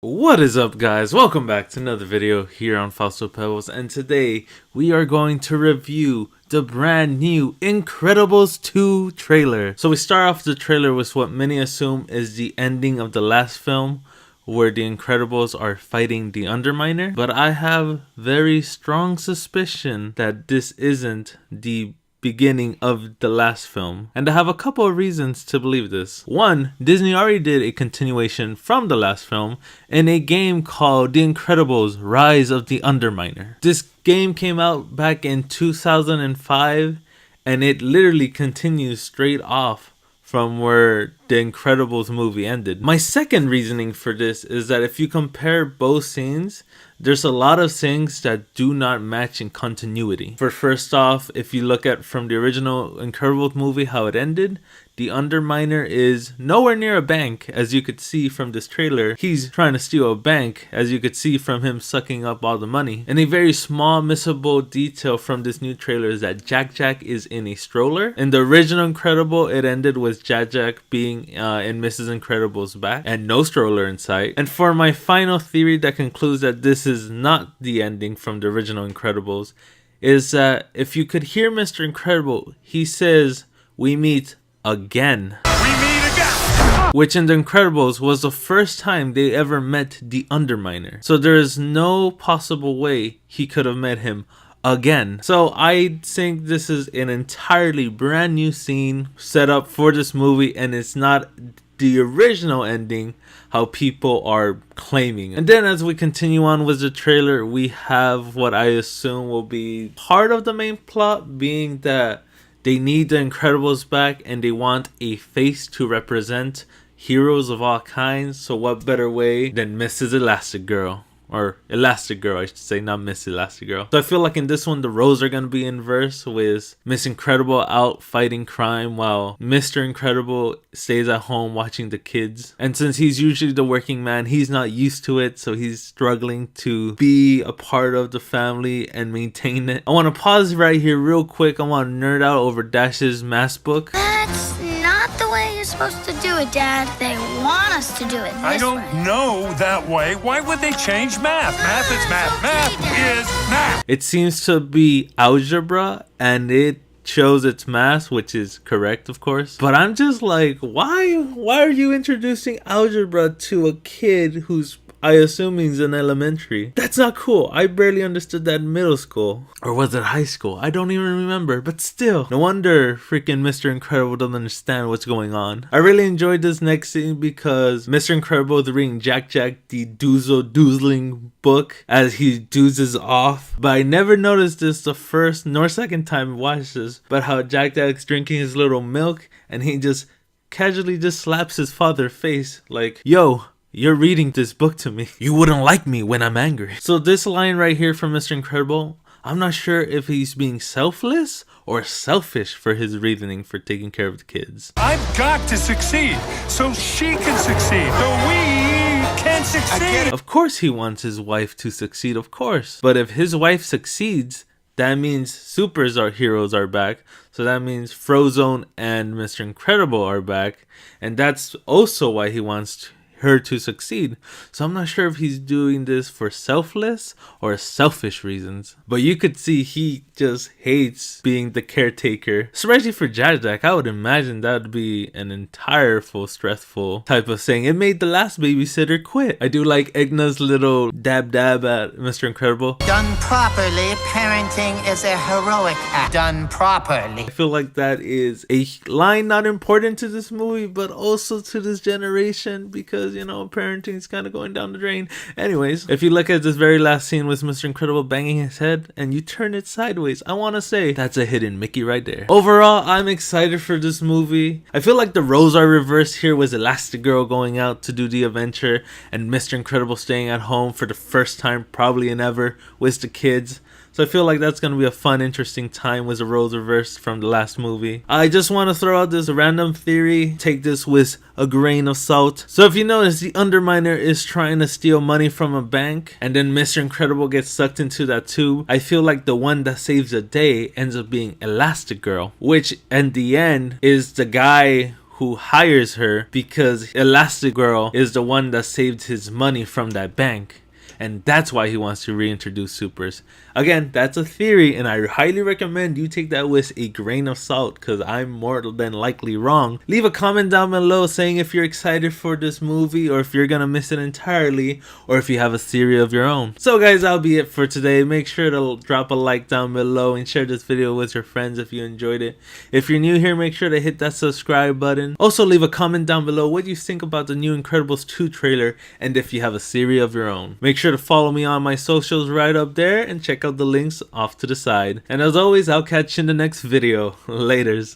What is up, guys? Welcome back to another video here on Fausto Pebbles, and today we are going to review the brand new Incredibles 2 trailer. So we start off the trailer with what many assume is the ending of the last film, where the Incredibles are fighting the Underminer, but I have very strong suspicion that this isn't the beginning of the last film, and I have a couple of reasons to believe this. One, Disney already did a continuation from the last film in a game called The Incredibles Rise of the Underminer. This game came out back in 2005 and it literally continues straight off from where the Incredibles movie ended. My second reasoning for this is that if you compare both scenes, there's a lot of things that do not match in continuity. For first off, if you look at from the original Incredibles movie how it ended, the Underminer is nowhere near a bank, as you could see from this trailer. He's trying to steal a bank, as you could see from him sucking up all the money. And a very small missable detail from this new trailer is that Jack Jack is in a stroller. In the original Incredible, it ended with Jack Jack being in Mrs. Incredible's back and no stroller in sight. And for my final theory that concludes that this is not the ending from the original Incredibles, is that if you could hear Mr. Incredible, he says, "We meet again." We meet again! Which in The Incredibles was the first time they ever met the Underminer. So there is no possible way he could have met him again. So I think this is an entirely brand new scene set up for this movie, and it's not the original ending how people are claiming. And then as we continue on with the trailer, we have what I assume will be part of the main plot, being that they need the Incredibles back and they want a face to represent heroes of all kinds. So what better way than Mrs. Elastigirl? Or Elastigirl, I should say, not Miss Elastigirl. So I feel like in this one, the roles are going to be inverse, with Miss Incredible out fighting crime while Mr. Incredible stays at home watching the kids. And since he's usually the working man, he's not used to it, so he's struggling to be a part of the family and maintain it. I want to pause right here real quick. I want to nerd out over Dash's math book. That's not the way you're supposed to do it, Dad. They want us to do it this I don't way. know that way. Why would they change math? Math is math. Math is math. It seems to be algebra, and it shows it's math, which is correct, of course. But I'm just like, why are you introducing algebra to a kid who's, I assume he's in elementary? That's not cool. I barely understood that in middle school. Or was it high school? I don't even remember. But still, no wonder freaking Mr. Incredible doesn't understand what's going on. I really enjoyed this next scene because Mr. Incredible is reading Jack Jack the Doozling book as he doozes off. But I never noticed this the first nor second time I watched this, but how Jack Jack's drinking his little milk and he just casually just slaps his father's face like, "Yo, you're reading this book to me. You wouldn't like me when I'm angry." So this line right here from Mr. Incredible, I'm not sure if he's being selfless or selfish for his reasoning for taking care of the kids. I've got to succeed so she can succeed. So we can succeed. Of course he wants his wife to succeed, of course. But if his wife succeeds, that means heroes are back. So that means Frozone and Mr. Incredible are back. And that's also why he wants her to succeed. So I'm not sure if he's doing this for selfless or selfish reasons. But you could see he just hates being the caretaker, especially for Jack Jack. I would imagine that would be an entire stressful type of thing. It made the last babysitter quit. I do like Egna's little dab at Mr. Incredible. Done properly, parenting is a heroic act. Done properly. I feel like that is a line not important to this movie, but also to this generation, because, you know, parenting is kind of going down the drain. Anyways, if you look at this very last scene with Mr. Incredible banging his head and you turn it sideways, I want to say that's a hidden Mickey right there. Overall, I'm excited for this movie. I feel like the roles are reversed here, with Elastigirl going out to do the adventure and Mr. Incredible staying at home for the first time probably in ever with the kids. So I feel like that's going to be a fun, interesting time with the roles reversed from the last movie. I just want to throw out this random theory. Take this with a grain of salt. So if you notice, the Underminer is trying to steal money from a bank, and then Mr. Incredible gets sucked into that tube. I feel like the one that saves the day ends up being Elastigirl, which in the end is the guy who hires her because Elastigirl is the one that saved his money from that bank. And that's why he wants to reintroduce supers. Again, that's a theory, and I highly recommend you take that with a grain of salt, because I'm more than likely wrong. Leave a comment down below saying if you're excited for this movie, or if you're gonna miss it entirely, or if you have a theory of your own. So guys, that'll be it for today. Make sure to drop a like down below and share this video with your friends if you enjoyed it. If you're new here, make sure to hit that subscribe button. Also, leave a comment down below what you think about the new Incredibles 2 trailer, and if you have a theory of your own. Make sure to follow me on my socials right up there and check out the links off to the side. And as always, I'll catch you in the next video. Laters.